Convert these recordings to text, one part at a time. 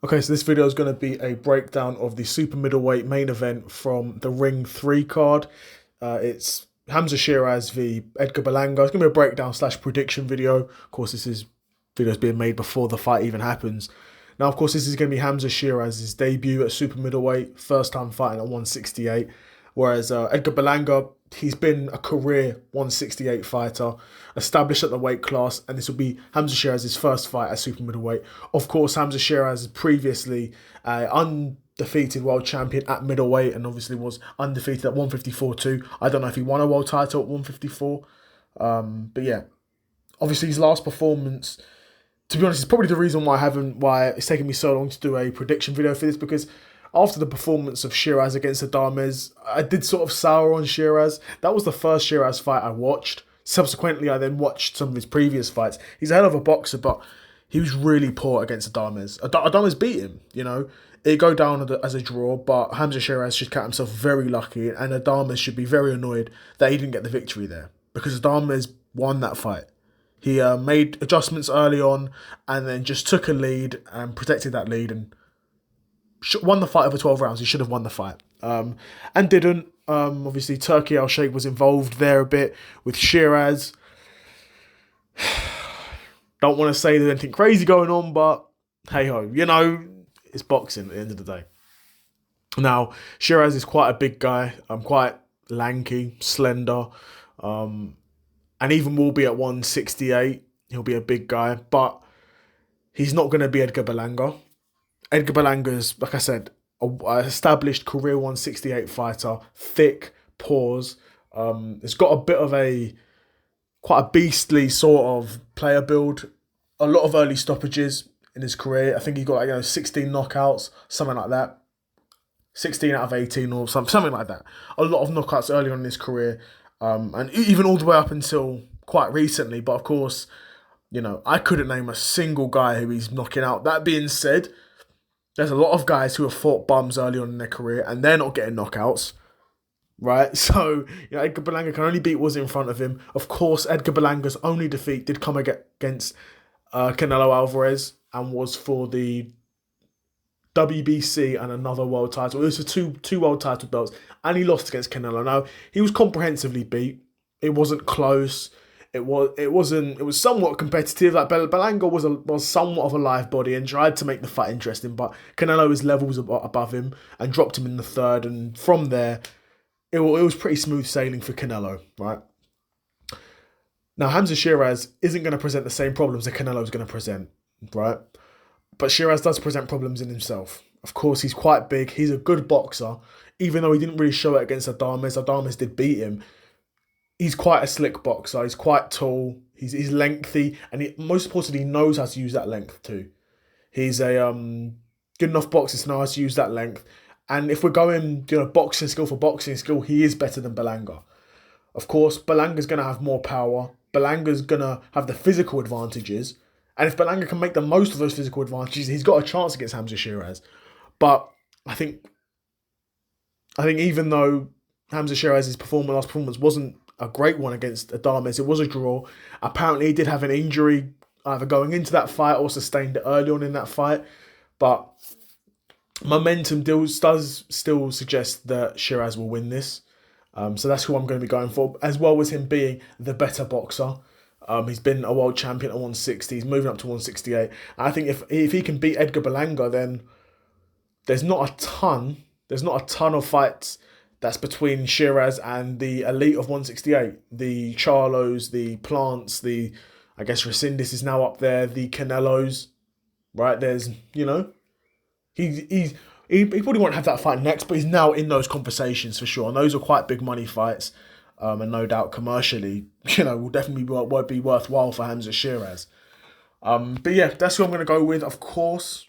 Okay, so this video is going to be a breakdown of the super middleweight main event from the Ring 3 card. It's Hamzah Sheeraz v Edgar Berlanga. It's going to be a breakdown slash prediction video. Of course, video is being made before the fight even happens. Now, of course, this is going to be Hamzah Sheeraz's debut at super middleweight, first time fighting at 168. Whereas Edgar Berlanga, he's been a career 168 fighter, established at the weight class, and this will be Hamzah Sheeraz's first fight at super middleweight. Of course, Hamzah Sheeraz is previously undefeated world champion at middleweight, and obviously was undefeated at 154 too. I don't know if he won a world title at 154, but yeah, obviously his last performance, to be honest, is probably the reason why it's taken me so long to do a prediction video for this, because after the performance of Sheeraz against Adames, I did sort of sour on Sheeraz. That was the first Sheeraz fight I watched. Subsequently, I then watched some of his previous fights. He's a hell of a boxer, but he was really poor against Adames. Adames beat him, you know. It go down as a draw, but Hamzah Sheeraz should count himself very lucky, and Adames should be very annoyed that he didn't get the victory there, because Adames won that fight. He made adjustments early on and then just took a lead and protected that lead and won the fight over 12 rounds. He should have won the fight. And didn't. Obviously, Turkey Al-Sheikh was involved there a bit with Sheeraz. Don't want to say there's anything crazy going on, but hey-ho. You know, it's boxing at the end of the day. Now, Sheeraz is quite a big guy. Quite lanky, slender. And even will be at 168. He'll be a big guy. But he's not going to be Edgar Berlanga. Edgar Berlanga's, like I said, an established career 168 fighter, thick, paws. It's got a bit of quite a beastly sort of player build. A lot of early stoppages in his career. I think he got 16 knockouts, something like that. 16 out of 18 or something like that. A lot of knockouts early on in his career. And even all the way up until quite recently. But of course, I couldn't name a single guy who he's knocking out. That being said, there's a lot of guys who have fought bums early on in their career and they're not getting knockouts, right? So, Edgar Berlanga can only beat what's in front of him. Of course, Edgar Berlanga's only defeat did come against Canelo Alvarez and was for the WBC and another world title. It was for two world title belts, and he lost against Canelo. Now, he was comprehensively beat. It wasn't close. It was somewhat competitive. Like Berlanga was somewhat of a live body and tried to make the fight interesting, but Canelo was levels above him and dropped him in the third. And from there, it was pretty smooth sailing for Canelo, right? Now, Hamzah Sheeraz isn't going to present the same problems that Canelo's going to present, right? But Sheeraz does present problems in himself. Of course, he's quite big. He's a good boxer, even though he didn't really show it against Adames. Adames did beat him. He's quite a slick boxer. He's quite tall. He's lengthy, and most importantly, he knows how to use that length too. He's a good enough boxer to know how to use that length. And if we're going, boxing skill for boxing skill, he is better than Berlanga. Of course, Berlanga's going to have more power. Berlanga's going to have the physical advantages. And if Berlanga can make the most of those physical advantages, he's got a chance against Hamzah Sheeraz. But I think even though Hamzah Sheeraz's last performance wasn't a great one against Adames, it was a draw. Apparently, he did have an injury either going into that fight or sustained it early on in that fight. But momentum does still suggest that Sheeraz will win this. So that's who I'm going to be going for, as well as him being the better boxer. He's been a world champion at 160. He's moving up to 168. And I think if he can beat Edgar Berlanga, then there's not a ton of fights that's between Sheeraz and the elite of 168. The Charlos, the Plants, I guess Resendez is now up there, the Canelos, right? There's, he probably won't have that fight next, but he's now in those conversations for sure. And those are quite big money fights. And no doubt commercially, will definitely be worthwhile for Hamzah Sheeraz. But yeah, that's who I'm going to go with. Of course,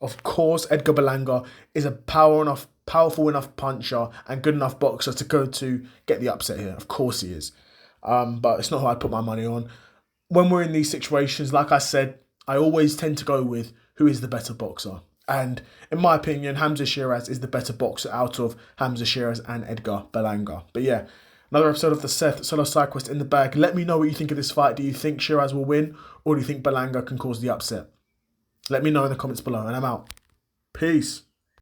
Edgar Berlanga is a powerful enough puncher and good enough boxer to get the upset here. Of course he is. But it's not who I put my money on. When we're in these situations, like I said, I always tend to go with who is the better boxer. And in my opinion, Hamzah Sheeraz is the better boxer out of Hamzah Sheeraz and Edgar Berlanga. But yeah, another episode of the Seth Solo SideQuest in the bag. Let me know what you think of this fight. Do you think Sheeraz will win, or do you think Berlanga can cause the upset? Let me know in the comments below, and I'm out. Peace.